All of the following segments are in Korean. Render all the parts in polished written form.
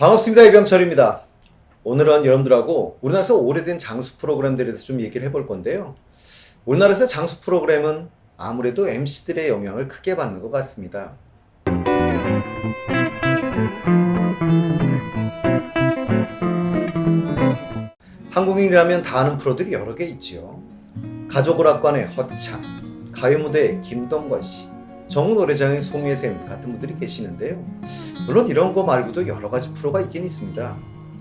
반갑습니다. 이병철입니다. 오늘은 여러분들하고 우리나라에서 오래된 장수 프로그램들에 대해서 좀 얘기를 해볼 건데요. 우리나라에서 장수 프로그램은 아무래도 MC들의 영향을 크게 받는 것 같습니다. 한국인이라면 다 아는 프로들이 여러 개 있지요. 가족오락관의 허창, 가요무대의 김동건씨, 정우노래장의 송혜샘 같은 분들이 계시는데요. 물론 이런 거 말고도 여러 가지 프로가 있긴 있습니다.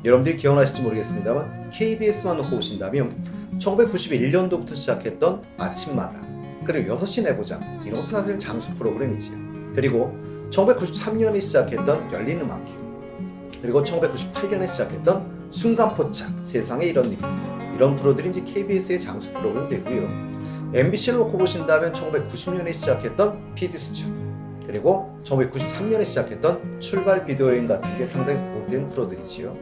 여러분들이 기억나실지 모르겠습니다만 KBS만 놓고 보신다면 1991년도부터 시작했던 아침마다, 그리고 6시 내보장, 이런 것도 사실 장수 프로그램이지요. 그리고 1993년에 시작했던 열린음악회, 그리고 1998년에 시작했던 순간포착, 세상에 이런 일, 이런 프로들이 이제 KBS의 장수 프로그램 되고요. MBC를 놓고 보신다면 1990년에 시작했던 PD수첩, 그리고 1993년에 시작했던 출발 비디오여행 같은 게 상당히 오래된 프로들이지요.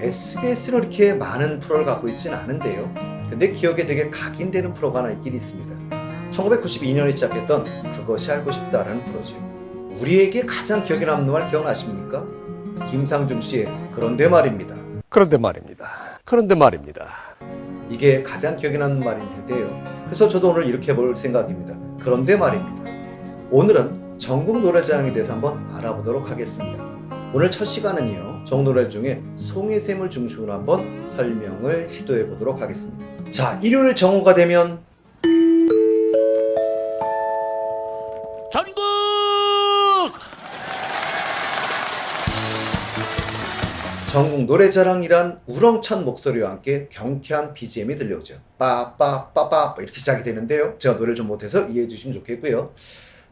SBS는 이렇게 많은 프로를 갖고 있지는 않은데요. 근데 기억에 되게 각인되는 프로가 하나 있긴 있습니다. 1992년에 시작했던 그것이 알고 싶다라는 프로죠. 우리에게 가장 기억에 남는 말 기억나십니까? 김상중 씨의 그런데 말입니다. 그런데 말입니다. 이게 가장 기억에 남는 말일 텐데요. 그래서 저도 오늘 이렇게 해볼 생각입니다. 그런데 말입니다. 오늘은 전국 노래자랑에 대해서 한번 알아보도록 하겠습니다. 오늘 첫 시간은요, 전국노래 중에 송혜샘을 중심으로 한번 설명을 시도해 보도록 하겠습니다. 자, 일요일 정오가 되면 전국 전국 노래자랑이란 우렁찬 목소리와 함께 경쾌한 BGM이 들려오죠. 빠빠빠빠 이렇게 시작이 되는데요. 제가 노래를 좀 못해서 이해해 주시면 좋겠고요.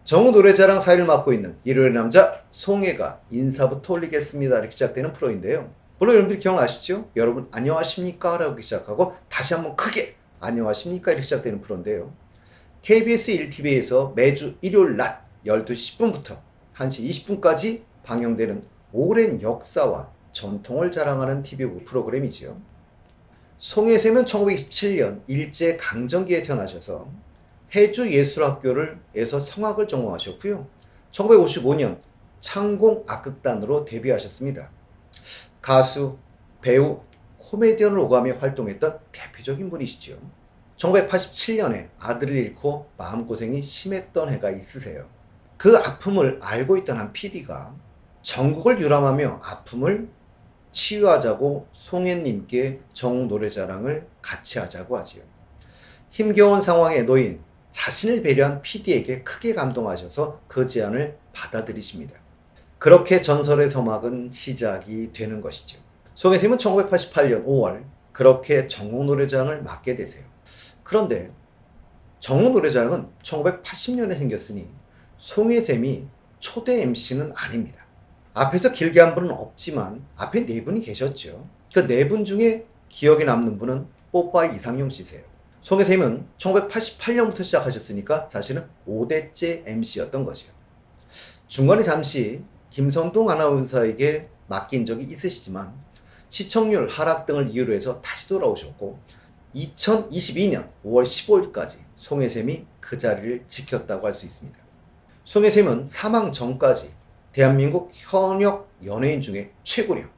전국 노래자랑 사회를 맡고 있는 일요일의 남자 송혜가 인사부터 올리겠습니다. 이렇게 시작되는 프로인데요. 물론 여러분들이 기억나시죠? 여러분 안녕하십니까? 라고 시작하고 다시 한번 크게 안녕하십니까? 이렇게 시작되는 프로인데요. KBS 1TV에서 매주 일요일 낮 12시 10분부터 1시 20분까지 방영되는 오랜 역사와 전통을 자랑하는 TV 프로그램이지요. 송혜샘은 1927년 일제 강점기에 태어나셔서 해주예술학교에서 성악을 전공하셨고요. 1955년 창공 악극단으로 데뷔하셨습니다. 가수, 배우, 코미디언을 오가며 활동했던 대표적인 분이시죠. 1987년에 아들을 잃고 마음고생이 심했던 해가 있으세요. 그 아픔을 알고 있던 한 PD가 전국을 유람하며 아픔을 치유하자고 송혜님께 정노래자랑을 같이 하자고 하지요. 힘겨운 상황에 놓인 자신을 배려한 PD에게 크게 감동하셔서 그 제안을 받아들이십니다. 그렇게 전설의 서막은 시작이 되는 것이죠. 송혜샘은 1988년 5월 그렇게 전국노래자랑을 맡게 되세요. 그런데 전국노래자랑은 1980년에 생겼으니 송혜샘이 초대 MC는 아닙니다. 앞에서 길게 한 분은 없지만 앞에 4분이 계셨죠. 그 4분 중에 기억에 남는 분은 뽀빠이 이상용 씨세요. 송혜샘은 1988년부터 시작하셨으니까 사실은 5대째 MC였던 거죠. 중간에 잠시 김선동 아나운서에게 맡긴 적이 있으시지만 시청률 하락 등을 이유로 해서 다시 돌아오셨고 2022년 5월 15일까지 송혜샘이 그 자리를 지켰다고 할 수 있습니다. 송혜샘은 사망 전까지 대한민국 현역 연예인 중에 최고령,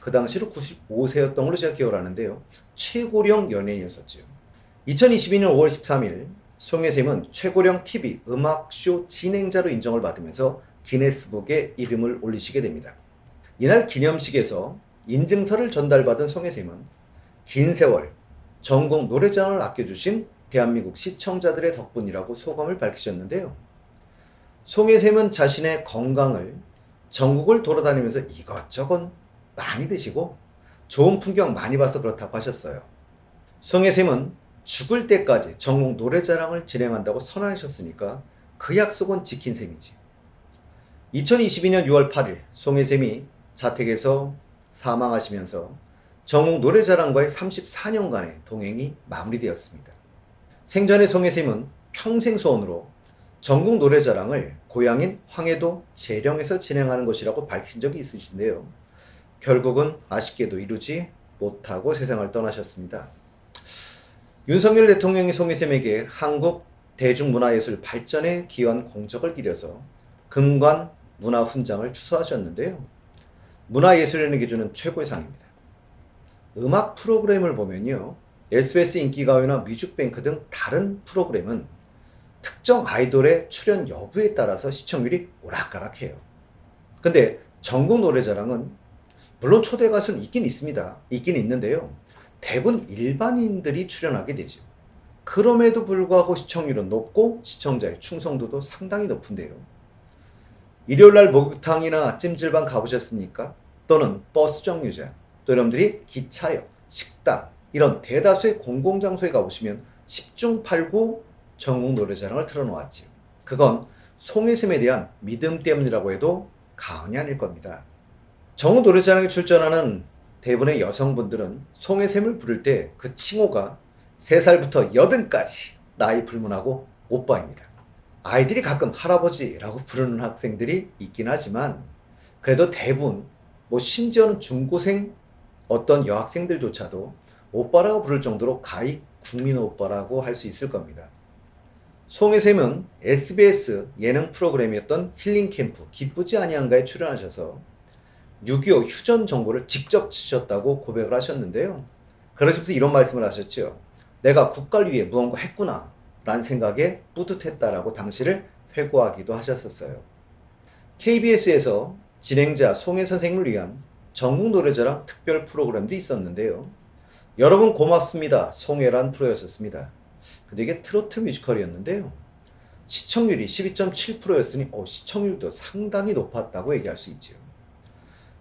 그 당시로 95세였던 걸로 제가 기억을 하는데요. 최고령 연예인이었었죠. 2022년 5월 13일 송혜샘은 최고령 TV 음악쇼 진행자로 인정을 받으면서 기네스북에 이름을 올리시게 됩니다. 이날 기념식에서 인증서를 전달받은 송혜샘은 긴 세월 전국 노래자랑을 아껴주신 대한민국 시청자들의 덕분이라고 소감을 밝히셨는데요. 송혜샘은 자신의 건강을 전국을 돌아다니면서 이것저것 많이 드시고 좋은 풍경 많이 봐서 그렇다고 하셨어요. 송혜샘은 죽을 때까지 전국 노래자랑을 진행한다고 선언하셨으니까 그 약속은 지킨 셈이지. 2022년 6월 8일 송혜샘이 자택에서 사망하시면서 전국 노래자랑과의 34년간의 동행이 마무리되었습니다. 생전에 송혜샘은 평생 소원으로 전국 노래자랑을 고향인 황해도 재령에서 진행하는 것이라고 밝힌 적이 있으신데요. 결국은 아쉽게도 이루지 못하고 세상을 떠나셨습니다. 윤석열 대통령이 송혜샘에게 한국 대중문화예술 발전에 기여한 공적을 기려서 금관 문화훈장을 추수하셨는데요. 문화예술인에게 주는 최고의 상입니다. 음악 프로그램을 보면요, SBS 인기가요나 뮤직뱅크 등 다른 프로그램은 특정 아이돌의 출연 여부에 따라서 시청률이 오락가락해요. 근데 전국 노래자랑은 물론 초대 가수는 있긴 있습니다. 있긴 있는데요. 대부분 일반인들이 출연하게 되죠. 그럼에도 불구하고 시청률은 높고 시청자의 충성도도 상당히 높은데요. 일요일날 목욕탕이나 찜질방 가보셨습니까? 또는 버스 정류장, 또 여러분들이 기차역, 식당 이런 대다수의 공공장소에 가보시면 10중 8구 전국 노래자랑을 틀어놓았지요. 그건 송혜샘에 대한 믿음 때문이라고 해도 과언이 아닐 겁니다. 전국 노래자랑에 출전하는 대부분의 여성분들은 송혜샘을 부를 때 그 칭호가 3살부터 80까지 나이 불문하고 오빠입니다. 아이들이 가끔 할아버지라고 부르는 학생들이 있긴 하지만 그래도 대부분 심지어는 중고생 어떤 여학생들조차도 오빠라고 부를 정도로 가히 국민 오빠라고 할 수 있을 겁니다. 송혜샘은 SBS 예능 프로그램이었던 힐링캠프 기쁘지 아니한가에 출연하셔서 6.25 휴전 정보를 직접 주셨다고 고백을 하셨는데요. 그러시면서 이런 말씀을 하셨죠. 내가 국가를 위해 무언가 했구나 라는 생각에 뿌듯했다라고 당시를 회고하기도 하셨었어요. KBS에서 진행자 송혜 선생님을 위한 전국 노래자랑 특별 프로그램도 있었는데요. 여러분 고맙습니다. 송혜란 프로였었습니다. 근데 이게 트로트 뮤지컬이었는데요. 시청률이 12.7%였으니 시청률도 상당히 높았다고 얘기할 수 있죠.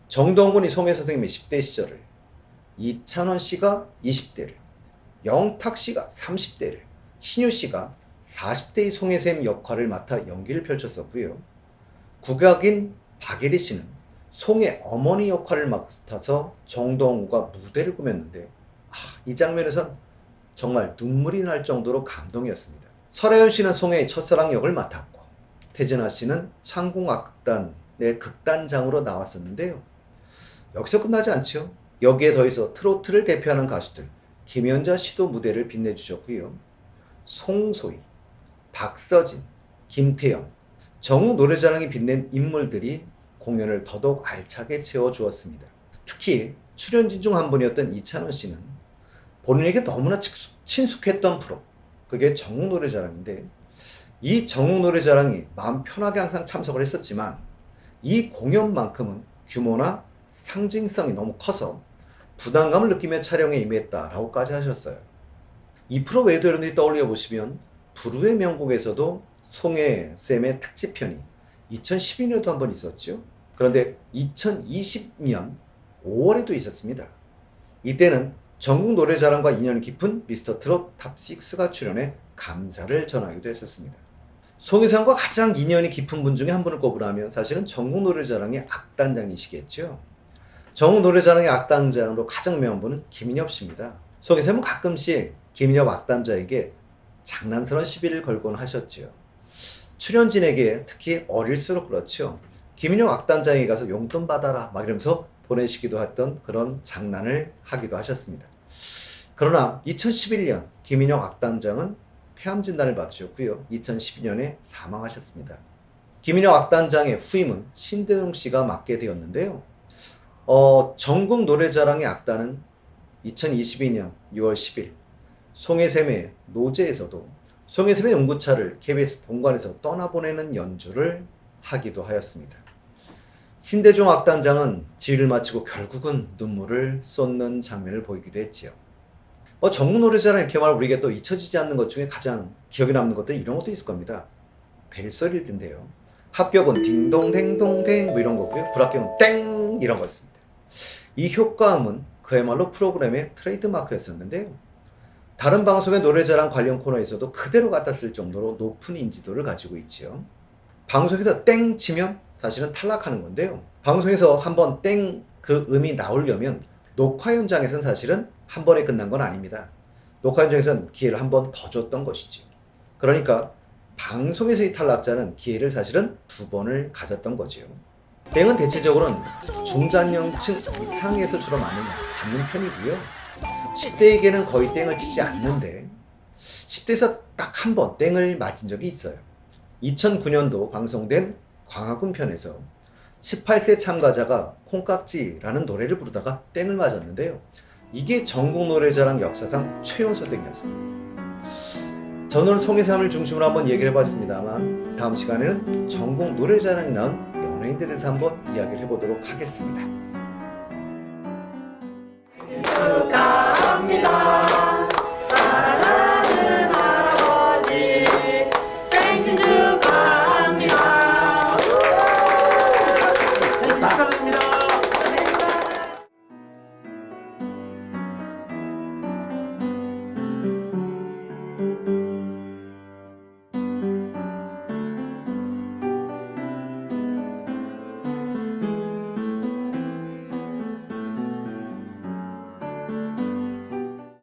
정동건이 송혜 선생님의 10대 시절을, 이찬원 씨가 20대를, 영탁 씨가 30대를, 신유 씨가 40대의 송혜샘 역할을 맡아 연기를 펼쳤었고요. 국악인 박예리 씨는 송혜 어머니 역할을 맡아서 정동우가 무대를 꾸몄는데 이 장면에선 정말 눈물이 날 정도로 감동이었습니다. 설아연 씨는 송혜의 첫사랑 역을 맡았고 태진아 씨는 창궁악단의 극단장으로 나왔었는데요. 여기서 끝나지 않죠. 여기에 더해서 트로트를 대표하는 가수들 김연자 씨도 무대를 빛내주셨고요. 송소희, 박서진, 김태영, 정우 노래자랑이 빛낸 인물들이 공연을 더더욱 알차게 채워주었습니다. 특히 출연진 중 한 분이었던 이찬원 씨는 본인에게 너무나 친숙했던 프로, 그게 전국 노래자랑인데 이 전국 노래자랑이 마음 편하게 항상 참석을 했었지만 이 공연만큼은 규모나 상징성이 너무 커서 부담감을 느끼며 촬영에 임했다라고까지 하셨어요. 이 프로 외에도 여러분들이 떠올려 보시면 불후의 명곡에서도 송혜쌤의 특집편이 2012년에도 한 번 있었죠. 그런데 2020년 5월에도 있었습니다. 이때는 전국 노래자랑과 인연이 깊은 미스터 트롯 탑6가 출연해 감사를 전하기도 했었습니다. 송혜선과 가장 인연이 깊은 분 중에 한 분을 꼽으라면 사실은 전국 노래자랑의 악단장이시겠죠. 전국 노래자랑의 악단장으로 가장 유명한 분은 김인엽 씨입니다. 송혜선은 가끔씩 김인엽 악단자에게 장난스러운 시비를 걸곤 하셨죠. 출연진에게 특히 어릴수록 그렇죠. 김인엽 악단장에 가서 용돈 받아라 막 이러면서 보내시기도 했던 그런 장난을 하기도 하셨습니다. 그러나 2011년 김인엽 악단장은 폐암 진단을 받으셨고요. 2012년에 사망하셨습니다. 김인엽 악단장의 후임은 신대동 씨가 맡게 되었는데요. 전국 노래자랑의 악단은 2022년 6월 10일 송혜샘의 노제에서도 송혜샘의 연구차를 KBS 본관에서 떠나보내는 연주를 하기도 하였습니다. 신대중 악단장은 지휘를 마치고 결국은 눈물을 쏟는 장면을 보이기도 했지요. 전국 노래자랑 이렇게 말하면 우리에게 또 잊혀지지 않는 것 중에 가장 기억에 남는 것들 이런 것도 있을 겁니다. 벨소리일 텐데요. 합격은 딩동댕동댕 뭐 이런 거고요. 불합격은 땡 이런 거였습니다. 이 효과음은 그야말로 프로그램의 트레이드마크였었는데요. 다른 방송의 노래자랑 관련 코너에서도 그대로 갖다 쓸 정도로 높은 인지도를 가지고 있지요. 방송에서 땡 치면 사실은 탈락하는 건데요. 방송에서 한번 땡 그 음이 나오려면 녹화 현장에서는 사실은 한 번에 끝난 건 아닙니다. 녹화 현장에서는 기회를 한 번 더 줬던 것이죠. 그러니까 방송에서의 탈락자는 기회를 사실은 2번을 가졌던 거지요. 땡은 대체적으로는 중장년층 이상에서 주로 받는 편이고요. 10대에게는 거의 땡을 치지 않는데 10대에서 딱 한 번 땡을 맞은 적이 있어요. 2009년도 방송된 광화군 편에서 18세 참가자가 콩깍지라는 노래를 부르다가 땡을 맞았는데요. 이게 전국 노래자랑 역사상 최연소 땡이었습니다. 저는 오늘 송혜삼을 중심으로 한번 얘기를 해봤습니다만 다음 시간에는 전국 노래자랑이 나온 연예인들에 대해서 한번 이야기를 해보도록 하겠습니다. 축하합니다.